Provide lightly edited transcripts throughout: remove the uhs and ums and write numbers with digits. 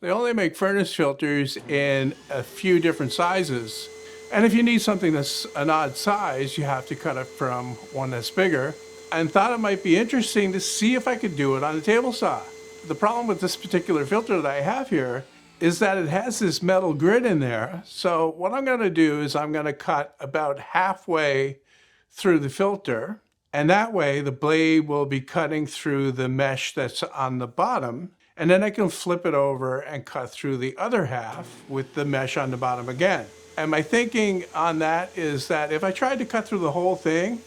They only make furnace filters in a few different sizes. And if you need something that's an odd size, you have to cut it from one that's bigger. And thought it might be interesting to see if I could do it on a table saw. The problem with this particular filter that I have here is that it has this metal grid in there. So what I'm gonna do is I'm gonna cut about halfway through the filter, and that way the blade will be cutting through the mesh that's on the bottom, and then I can flip it over and cut through the other half with the mesh on the bottom again. And my thinking on that is that if I tried to cut through the whole thing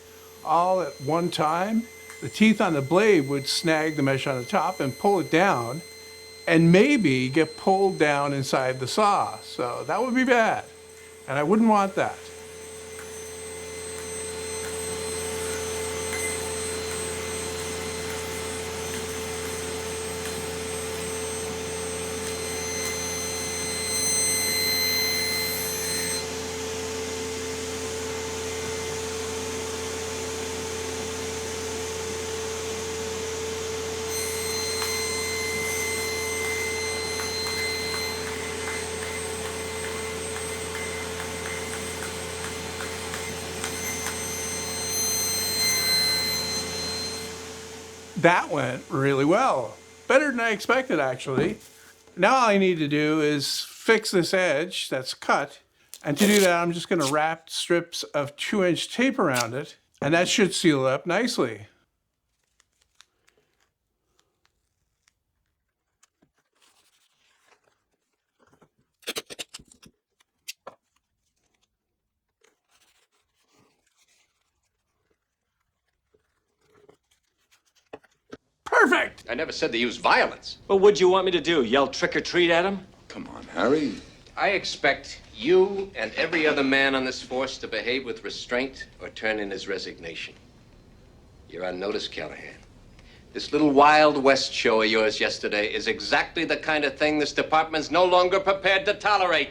all at one time, the teeth on the blade would snag the mesh on the top and pull it down, and maybe get pulled down inside the saw. So that would be bad, and I wouldn't want that. That went really well. Better than I expected, actually. Now all I need to do is fix this edge that's cut. And to do that, I'm just gonna wrap strips of 2-inch tape around it, and that should seal it up nicely. Perfect! I never said to use violence. Well, what'd you want me to do? Yell trick or treat at him? Come on, Harry. I expect you and every other man on this force to behave with restraint or turn in his resignation. You're on notice, Callahan. This little Wild West show of yours yesterday is exactly the kind of thing this department's no longer prepared to tolerate.